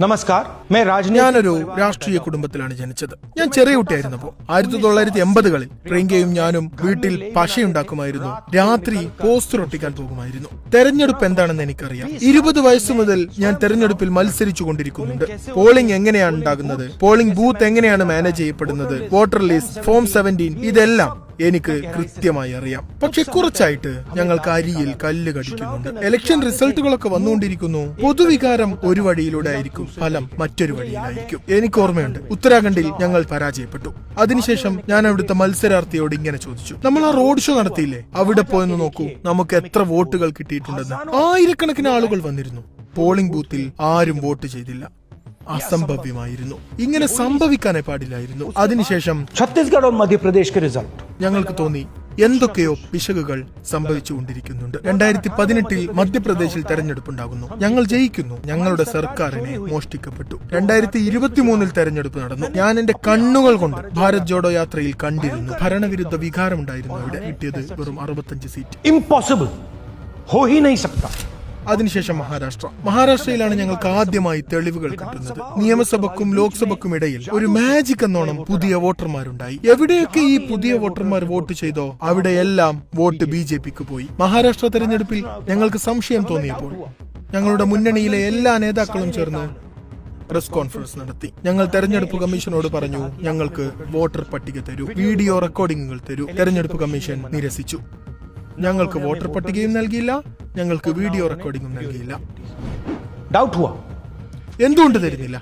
നമസ്കാർ, ഞാനൊരു രാഷ്ട്രീയ കുടുംബത്തിലാണ് ജനിച്ചത്. ഞാൻ ചെറിയ കുട്ടിയായിരുന്നപ്പോൾ 1980-കളിൽ പ്രിയങ്കയും ഞാനും വീട്ടിൽ പശയുണ്ടാക്കുമായിരുന്നു. രാത്രി പോസ്റ്റർ ഒട്ടിക്കാൻ പോകുമായിരുന്നു. തെരഞ്ഞെടുപ്പ് എന്താണെന്ന് എനിക്കറിയാം. 20 വയസ്സ് മുതൽ ഞാൻ തെരഞ്ഞെടുപ്പിൽ മത്സരിച്ചു കൊണ്ടിരിക്കുന്നുണ്ട്. പോളിംഗ് എങ്ങനെയാണ് ഉണ്ടാകുന്നത്, പോളിംഗ് ബൂത്ത് എങ്ങനെയാണ് മാനേജ് ചെയ്യപ്പെടുന്നത്, വോട്ടർ ലിസ്റ്റ്, ഫോം 17, ഇതെല്ലാം എനിക്ക് കൃത്യമായി അറിയാം. പക്ഷെ കുറച്ചായിട്ട് ഞങ്ങൾക്ക് അരിയിൽ കല്ല് കടിക്കുന്നുണ്ട്. ഇലക്ഷൻ റിസൾട്ടുകളൊക്കെ വന്നുകൊണ്ടിരിക്കുന്നു. പൊതുവികാരം ഒരു വഴിയിലൂടെ ആയിരിക്കും, ഫലം മറ്റൊരു വഴിയിലായിരിക്കും. എനിക്ക് ഓർമ്മയുണ്ട്, ഉത്തരാഖണ്ഡിൽ ഞങ്ങൾ പരാജയപ്പെട്ടു. അതിനുശേഷം ഞാൻ അവിടുത്തെ മത്സരാർത്ഥിയോട് ഇങ്ങനെ ചോദിച്ചു, നമ്മൾ ആ റോഡ് ഷോ നടത്തിയില്ലേ, അവിടെ പോയെന്ന് നോക്കൂ, നമുക്ക് എത്ര വോട്ടുകൾ കിട്ടിയിട്ടുണ്ടെന്ന്. ആയിരക്കണക്കിന് ആളുകൾ വന്നിരുന്നു. പോളിംഗ് ബൂത്തിൽ ആരും വോട്ട് ചെയ്തില്ല. അസംഭവ്യമായിരുന്നു. ഇങ്ങനെ സംഭവിക്കാനേ പാടില്ലായിരുന്നു. അതിനുശേഷം ഛത്തീസ്ഗഡ് മധ്യപ്രദേശ് റിസൾട്ട് ഞങ്ങൾക്ക് തോന്നി എന്തൊക്കെയോ പിശകുകൾ സംഭവിച്ചുകൊണ്ടിരിക്കുന്നുണ്ട്. 2018-ൽ മധ്യപ്രദേശിൽ തെരഞ്ഞെടുപ്പുണ്ടാകുന്നു. ഞങ്ങൾ ജയിക്കുന്നു. ഞങ്ങളുടെ സർക്കാരിനെ മോഷ്ടിക്കപ്പെട്ടു. 2023-ൽ തെരഞ്ഞെടുപ്പ് നടന്നു. ഞാൻ എന്റെ കണ്ണുകൾ കൊണ്ട് ഭാരത് ജോഡോ യാത്രയിൽ കണ്ടിരുന്നു. ഭരണവിരുദ്ധ വികാരമുണ്ടായിരുന്നു. അവിടെ കിട്ടിയത് വെറും 65 സീറ്റ്. ഇംപോസിബിൾ, ഹോ ഹി നഹീ സക്താ. അതിനുശേഷം മഹാരാഷ്ട്രയിലാണ് ഞങ്ങൾക്ക് ആദ്യമായി തെളിവുകൾ കിട്ടുന്നത്. നിയമസഭക്കും ലോക്സഭക്കും ഇടയിൽ ഒരു മാജിക് എന്നോണം പുതിയ വോട്ടർമാരുണ്ടായി. എവിടെയൊക്കെ ഈ പുതിയ വോട്ടർമാർ വോട്ട് ചെയ്തോ അവിടെയെല്ലാം വോട്ട് BJPക്ക് പോയി. മഹാരാഷ്ട്ര തെരഞ്ഞെടുപ്പിൽ ഞങ്ങൾക്ക് സംശയം തോന്നിയപ്പോൾ ഞങ്ങളുടെ മുന്നണിയിലെ എല്ലാ നേതാക്കളും ചേർന്ന് പ്രസ് കോൺഫറൻസ് നടത്തി. ഞങ്ങൾ തെരഞ്ഞെടുപ്പ് കമ്മീഷനോട് പറഞ്ഞു, ഞങ്ങൾക്ക് വോട്ടർ പട്ടിക തരൂ, വീഡിയോ റെക്കോർഡിംഗുകൾ തരൂ. തെരഞ്ഞെടുപ്പ് കമ്മീഷൻ നിരസിച്ചു. ഞങ്ങൾക്ക് വോട്ടർ പട്ടികയും നൽകിയില്ല, ഞങ്ങൾക്ക് വീഡിയോ റെക്കോർഡിംഗും നൽകിയില്ല. എന്തുകൊണ്ട് തരുന്നില്ല?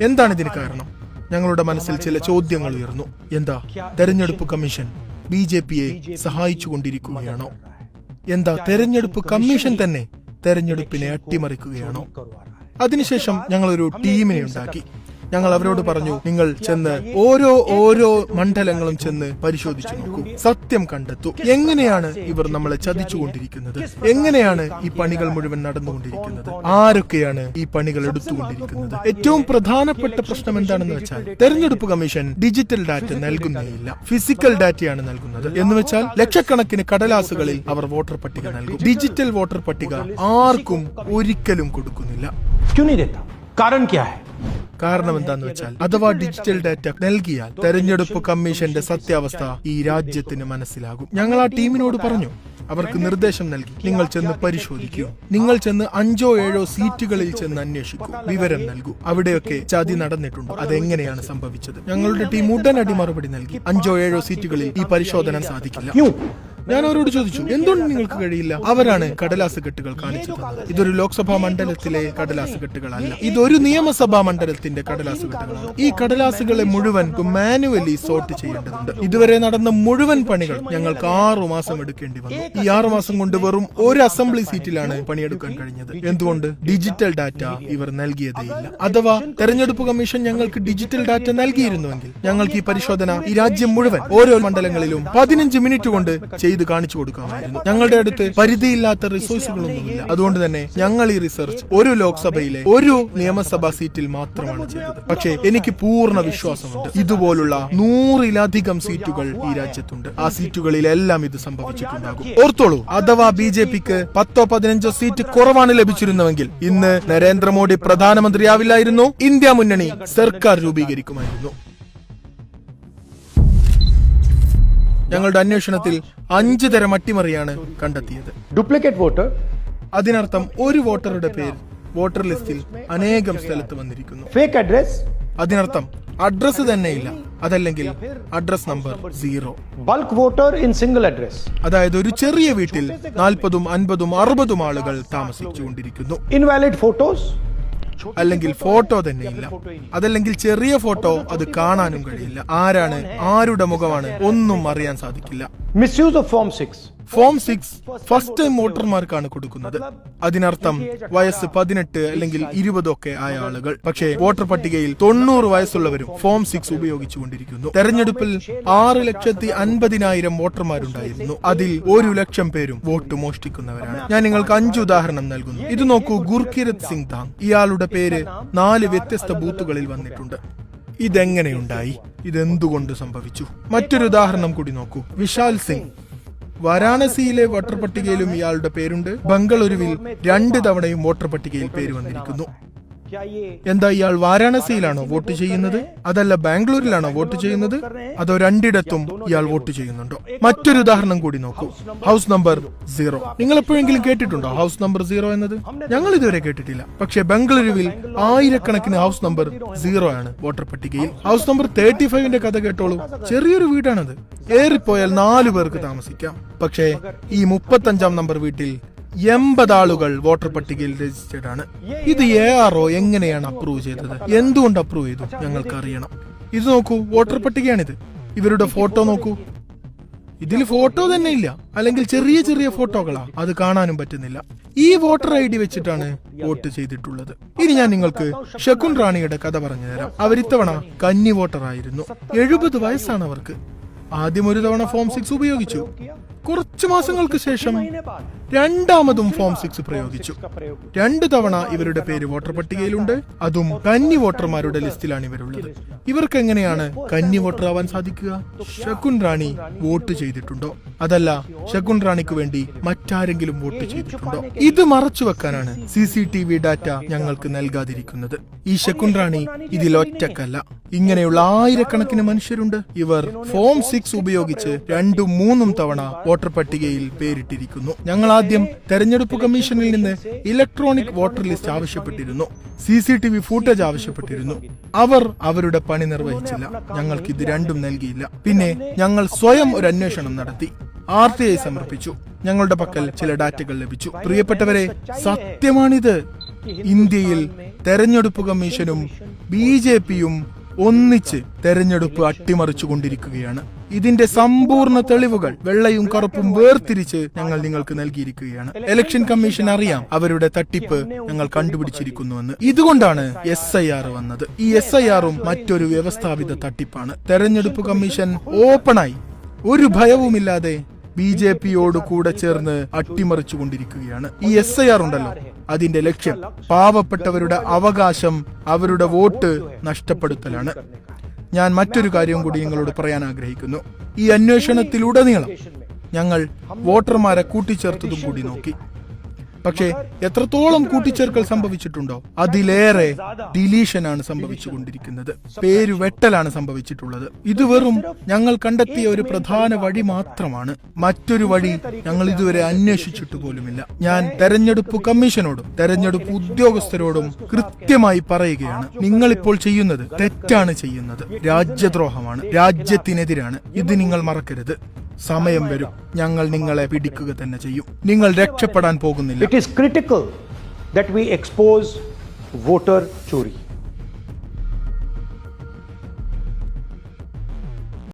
എന്താണ് ഇതിന് കാരണം? ഞങ്ങളുടെ മനസ്സിൽ ചില ചോദ്യങ്ങൾ ഉയർന്നു. എന്താ തെരഞ്ഞെടുപ്പ് കമ്മീഷൻ BJPയെ സഹായിച്ചുകൊണ്ടിരിക്കുകയാണോ? എന്താ തെരഞ്ഞെടുപ്പ് കമ്മീഷൻ തന്നെ തെരഞ്ഞെടുപ്പിനെ അട്ടിമറിക്കുകയാണോ? അതിനുശേഷം ഞങ്ങളൊരു ടീമിനെ ഉണ്ടാക്കി. ഞങ്ങൾ അവരോട് പറഞ്ഞു, നിങ്ങൾ ചെന്ന് ഓരോ മണ്ഡലങ്ങളും ചെന്ന് പരിശോധിച്ചു നോക്കൂ, സത്യം കണ്ടെത്തൂ. എങ്ങനെയാണ് ഇവർ നമ്മളെ ചതിച്ചുകൊണ്ടിരിക്കുന്നത്? എങ്ങനെയാണ് ഈ പണികൾ മുഴുവൻ നടന്നുകൊണ്ടിരിക്കുന്നത്? ആരൊക്കെയാണ് ഈ പണികൾ എടുത്തുകൊണ്ടിരിക്കുന്നത്? ഏറ്റവും പ്രധാനപ്പെട്ട പ്രശ്നം എന്താണെന്ന് വെച്ചാൽ, തെരഞ്ഞെടുപ്പ് കമ്മീഷൻ ഡിജിറ്റൽ ഡാറ്റ നൽകുന്നേയില്ല, ഫിസിക്കൽ ഡാറ്റയാണ് നൽകുന്നത്. എന്ന് വെച്ചാൽ ലക്ഷക്കണക്കിന് കടലാസുകളിൽ അവർ വോട്ടർ പട്ടിക നൽകും. ഡിജിറ്റൽ വോട്ടർ പട്ടിക ആർക്കും ഒരിക്കലും കൊടുക്കുന്നില്ല. കാരണം എന്താന്ന് വെച്ചാൽ, അഥവാ ഡിജിറ്റൽ ഡാറ്റ നൽകിയാൽ തെരഞ്ഞെടുപ്പ് കമ്മീഷന്റെ സത്യാവസ്ഥ ഈ രാജ്യത്തിന് മനസ്സിലാകും. ഞങ്ങൾ ആ ടീമിനോട് പറഞ്ഞു, അവർക്ക് നിർദ്ദേശം നൽകി, നിങ്ങൾ ചെന്ന് പരിശോധിക്കൂ, നിങ്ങൾ ചെന്ന് 5-7 സീറ്റുകളിൽ ചെന്ന് അന്വേഷിക്കൂ, വിവരം നൽകൂ, അവിടെയൊക്കെ ചതി നടന്നിട്ടുണ്ടോ, അതെങ്ങനെയാണ് സംഭവിച്ചത്. ഞങ്ങളുടെ ടീം ഉടനടി മറുപടി നൽകി, 5-7 സീറ്റുകളിൽ ഈ പരിശോധന സാധിക്കില്ല. ഞാൻ അവരോട് ചോദിച്ചു, എന്തുകൊണ്ട് നിങ്ങൾക്ക് കഴിയില്ല? അവരാണ് കടലാസ് കെട്ടുകൾ കാണിച്ചു തന്നത്. ഇതൊരു ലോക്സഭാ മണ്ഡലത്തിലെ കടലാസ് കെട്ടുകളല്ല, ഇതൊരു നിയമസഭാ മണ്ഡലത്തിന്റെ കടലാസ് കെട്ടുകളാണ്. ഈ കടലാസുകളെ മുഴുവൻ മാനുവലി സോർട്ട് ചെയ്യേണ്ടതുണ്ട്. ഇതുവരെ നടന്ന മുഴുവൻ പണികൾ ഞങ്ങൾക്ക് 6 മാസം എടുക്കേണ്ടി വന്നു. ഈ 6 മാസം കൊണ്ട് വെറും ഒരു അസംബ്ലി സീറ്റിലാണ് പണിയെടുക്കാൻ കഴിഞ്ഞത്. എന്തുകൊണ്ട്? ഡിജിറ്റൽ ഡാറ്റ ഇവർ നൽകിയതേയില്ല. അഥവാ തെരഞ്ഞെടുപ്പ് കമ്മീഷൻ ഞങ്ങൾക്ക് ഡിജിറ്റൽ ഡാറ്റ നൽകിയിരുന്നുവെങ്കിൽ ഞങ്ങൾക്ക് ഈ പരിശോധന ഈ രാജ്യം മുഴുവൻ ഓരോ മണ്ഡലങ്ങളിലും 15 മിനിറ്റ് കൊണ്ട് ചെയ്ത് കാണിച്ചു കൊടുക്കാമായിരുന്നു. ഞങ്ങളുടെ അടുത്ത് പരിധിയില്ലാത്ത റിസോഴ്സുകളൊന്നുമില്ല. അതുകൊണ്ട് തന്നെ ഞങ്ങൾ ഈ റിസർച്ച് ഒരു ലോക്സഭയിലെ ഒരു നിയമസഭാ സീറ്റിൽ മാത്രമാണ് ചെയ്തത്. പക്ഷേ എനിക്ക് പൂർണ്ണ വിശ്വാസമുണ്ട്, ഇതുപോലുള്ള 100-ലധികം സീറ്റുകൾ ഈ രാജ്യത്തുണ്ട്. ആ സീറ്റുകളിലെല്ലാം ഇത് സംഭവിച്ചിട്ടുണ്ടാകും. ഓർത്തോളൂ, അഥവാ BJPക്ക് 10-15 സീറ്റ് കുറവാണ് ലഭിച്ചിരുന്നുവെങ്കിൽ ഇന്ന് നരേന്ദ്രമോദി പ്രധാനമന്ത്രിയാവില്ലായിരുന്നു, ഇന്ത്യ മുന്നണി സർക്കാർ രൂപീകരിക്കുമായിരുന്നു. ഞങ്ങളുടെ അന്വേഷണത്തിൽ 5 തരം അട്ടിമറിയാണ് കണ്ടെത്തിയത്. ഡ്യൂപ്ലിക്കേറ്റ് വോട്ടർ, അതിനർത്ഥം ഒരു വോട്ടറുടെ പേര് വോട്ടർ ലിസ്റ്റിൽ അനേകം സ്ഥലത്ത് വന്നിരിക്കുന്നു. ഫേക്ക് അഡ്രസ്, അതിനർത്ഥം അഡ്രസ് തന്നെയില്ല, അതല്ലെങ്കിൽ address number 0. Bulk voter in single address, അതായത് ഒരു ചെറിയ വീട്ടിൽ 40, 50, 60 ആളുകൾ താമസിച്ചുകൊണ്ടിരിക്കുന്നു. ഇൻവാലിഡ് ഫോട്ടോസ്, അല്ലെങ്കിൽ ഫോട്ടോ തന്നെയില്ല, അതല്ലെങ്കിൽ ചെറിയ ഫോട്ടോ, അത് കാണാനും കഴിയില്ല. ആരാണ്, ആരുടെ മുഖമാണ്, ഒന്നും അറിയാൻ സാധിക്കില്ല. Misuse of form 6. Form 6 first time വോട്ടർമാർക്കാണ് കൊടുക്കുന്നത്. അതിനർത്ഥം വയസ്സ് 18 അല്ലെങ്കിൽ 20 ഒക്കെ ആയ ആളുകൾ. പക്ഷേ വോട്ടർ പട്ടികയിൽ 90 വയസ്സുള്ളവരും ഫോം 6 ഉപയോഗിച്ചുകൊണ്ടിരിക്കുന്നു. തെരഞ്ഞെടുപ്പിൽ 6,50,000 വോട്ടർമാരുണ്ടായിരുന്നു. അതിൽ 1,00,000 പേരും വോട്ട് മോഷ്ടിക്കുന്നവരാണ്. ഞാൻ നിങ്ങൾക്ക് 5 ഉദാഹരണം നൽകുന്നു. ഇത് നോക്കൂ, ഗുർകിരത് സിംഗ് താങ്, ഇയാളുടെ പേര് 4 വ്യത്യസ്ത ബൂത്തുകളിൽ വന്നിട്ടുണ്ട്. ഇതെങ്ങനെയുണ്ടായി? ഇതെന്തുകൊണ്ട് സംഭവിച്ചു? മറ്റൊരു ഉദാഹരണം കൂടി നോക്കൂ, വിശാൽ സിംഗ്. വാരാണസിയിലെ വോട്ടർ പട്ടികയിലും ഇയാളുടെ പേരുണ്ട്. ബംഗളൂരുവിൽ 2 തവണയും വോട്ടർ പട്ടികയിൽ പേര് വന്നിരിക്കുന്നു. क्या ये എന്താ ഇയാൾ വാരാണസിയിലാണോ വോട്ട് ചെയ്യുന്നത്, അതല്ല ബാംഗ്ലൂരിലാണോ വോട്ട് ചെയ്യുന്നത്, അതോ രണ്ടിടത്തും ഇയാൾ വോട്ട് ചെയ്യുന്നുണ്ടോ? മറ്റൊരു ഉദാഹരണം കൂടി നോക്കൂ. House number 0. നിങ്ങൾ എപ്പോഴെങ്കിലും കേട്ടിട്ടുണ്ടോ ഹൗസ് നമ്പർ 0 എന്നത്? ഞങ്ങൾ ഇതുവരെ കേട്ടിട്ടില്ല. പക്ഷേ ബംഗളൂരുവിൽ ആയിരക്കണക്കിന് ഹൗസ് നമ്പർ 0 ആണ് വോട്ടർ പട്ടികയിൽ. ഹൗസ് നമ്പർ 35ന്റെ കഥ കേട്ടോളൂ. ചെറിയൊരു വീടാണത്. ഏറിപ്പോയാൽ 4 പേർക്ക് താമസിക്കാം. പക്ഷേ ഈ 35-ാം നമ്പർ വീട്ടിൽ 80 ആളുകൾ വോട്ടർ പട്ടികയിൽ രജിസ്റ്റേർഡ് ആണ്. ഇത് ARO എങ്ങനെയാണ് അപ്രൂവ് ചെയ്തത്? എന്തുകൊണ്ട് അപ്രൂവ് ചെയ്തു? ഞങ്ങൾക്ക് അറിയണം. ഇത് നോക്കൂ, വോട്ടർ പട്ടികയാണിത്. ഇവരുടെ ഫോട്ടോ നോക്കൂ. ഇതിൽ ഫോട്ടോ തന്നെ ഇല്ല, അല്ലെങ്കിൽ ചെറിയ ചെറിയ ഫോട്ടോകളാ, അത് കാണാനും പറ്റുന്നില്ല. ഈ വോട്ടർ ID വെച്ചിട്ടാണ് വോട്ട് ചെയ്തിട്ടുള്ളത്. ഇനി ഞാൻ നിങ്ങൾക്ക് ശകുൻ റാണിയുടെ കഥ പറഞ്ഞു തരാം. അവരിത്തവണ കന്നി വോട്ടർ ആയിരുന്നു. 70 വയസ്സാണ് അവർക്ക്. ആദ്യം ഒരു തവണ ഫോം 6 ഉപയോഗിച്ചു. കുറച്ചു മാസങ്ങൾക്ക് ശേഷം രണ്ടാമതും ഫോം 6 പ്രയോഗിച്ചു. 2 തവണ ഇവരുടെ പേര് വോട്ടർ പട്ടികയിലുണ്ട്. അതും കന്നി വോട്ടർമാരുടെ ലിസ്റ്റിലാണ് ഇവരുള്ളത്. ഇവർക്ക് എങ്ങനെയാണ് കന്നി വോട്ടർ ആവാൻ സാധിക്കുക? ശകുൻ റാണി വോട്ട് ചെയ്തിട്ടുണ്ടോ, അതല്ല ശകുൻ റാണിക്ക് വേണ്ടി മറ്റാരെങ്കിലും വോട്ട് ചെയ്തിട്ടുണ്ടോ? ഇത് മറച്ചു വെക്കാനാണ് CCTV ഡാറ്റ ഞങ്ങൾക്ക് നൽകാതിരിക്കുന്നത്. ഈ ശകുൻ റാണി ഇതിലൊറ്റക്കല്ല. ഇങ്ങനെയുള്ള ആയിരക്കണക്കിന് മനുഷ്യരുണ്ട്. ഇവർ ഫോം 6 ഉപയോഗിച്ച് 2ഉം 3ഉം തവണ വോട്ടർ പട്ടികയിൽ പേരിട്ടിരിക്കുന്നു. ഞങ്ങൾ ആദ്യം തെരഞ്ഞെടുപ്പ് കമ്മീഷനിൽ നിന്ന് ഇലക്ട്രോണിക് വോട്ടർ ലിസ്റ്റ് ആവശ്യപ്പെട്ടിരുന്നു. CCTV ഫൂട്ടേജ് ആവശ്യപ്പെട്ടിരുന്നു. അവർ അവരുടെ പണി നിർവഹിച്ചില്ല. ഞങ്ങൾക്ക് ഇത് രണ്ടും നൽകിയില്ല. പിന്നെ ഞങ്ങൾ സ്വയം ഒരു അന്വേഷണം നടത്തി. RTI സമർപ്പിച്ചു. ഞങ്ങളുടെ പക്കൽ ചില ഡാറ്റകൾ ലഭിച്ചു. പ്രിയപ്പെട്ടവരെ, സത്യമാണിത്. ഇന്ത്യയിൽ തെരഞ്ഞെടുപ്പ് കമ്മീഷനും BJPയും ഒന്നിച്ച് തെരഞ്ഞെടുപ്പ് അട്ടിമറിച്ചുകൊണ്ടിരിക്കുകയാണ്. ഇതിന്റെ സമ്പൂർണ്ണ തെളിവുകൾ വെള്ളയും കറുപ്പും വേർതിരിച്ച് ഞങ്ങൾ നിങ്ങൾക്ക് നൽകിയിരിക്കുകയാണ്. ഇലക്ഷൻ കമ്മീഷൻ അറിയാം അവരുടെ തട്ടിപ്പ് ഞങ്ങൾ കണ്ടുപിടിച്ചിരിക്കുന്നുവെന്ന്. ഇതുകൊണ്ടാണ് SIR വന്നത്. ഈ SIRഉം മറ്റൊരു വ്യവസ്ഥാപിത തട്ടിപ്പാണ്. തെരഞ്ഞെടുപ്പ് കമ്മീഷൻ ഓപ്പണായി ഒരു ഭയവുമില്ലാതെ BJPയോട് കൂടെ ചേർന്ന് അട്ടിമറിച്ചുകൊണ്ടിരിക്കുകയാണ്. ഈ SIR ഉണ്ടല്ലോ, അതിന്റെ ലക്ഷ്യം പാവപ്പെട്ടവരുടെ അവകാശം, അവരുടെ വോട്ട് നഷ്ടപ്പെടുത്തലാണ്. ഞാൻ മറ്റൊരു കാര്യം കൂടി നിങ്ങളോട് പറയാൻ ആഗ്രഹിക്കുന്നു. ഈ അന്വേഷണത്തിലുടനീളം ഞങ്ങൾ വോട്ടർമാരെ കൂട്ടിച്ചേർത്തതും കൂടി നോക്കി. പക്ഷേ എത്രത്തോളം കൂട്ടിച്ചേർക്കൽ സംഭവിച്ചിട്ടുണ്ടോ അതിലേറെ ഡിലീഷനാണ് സംഭവിച്ചുകൊണ്ടിരിക്കുന്നത്. പേര് വെട്ടലാണ് സംഭവിച്ചിട്ടുള്ളത്. ഇത് വെറും ഞങ്ങൾ കണ്ടെത്തിയ ഒരു പ്രധാന വഴി മാത്രമാണ്. മറ്റൊരു വഴി ഞങ്ങൾ ഇതുവരെ അന്വേഷിച്ചിട്ട് പോലുമില്ല. ഞാൻ തെരഞ്ഞെടുപ്പ് കമ്മീഷനോടും തെരഞ്ഞെടുപ്പ് ഉദ്യോഗസ്ഥരോടും കൃത്യമായി പറയുകയാണ്, നിങ്ങളിപ്പോൾ ചെയ്യുന്നത് തെറ്റാണ് ചെയ്യുന്നത്. രാജ്യദ്രോഹമാണ്, രാജ്യത്തിനെതിരാണ്. ഇത് നിങ്ങൾ മറക്കരുത്. സമയം വരും, ഞങ്ങൾ നിങ്ങളെ പിടിക്കുക തന്നെ ചെയ്യും. നിങ്ങൾ രക്ഷപ്പെടാൻ പോകുന്നില്ല. It is critical that we expose voter chori.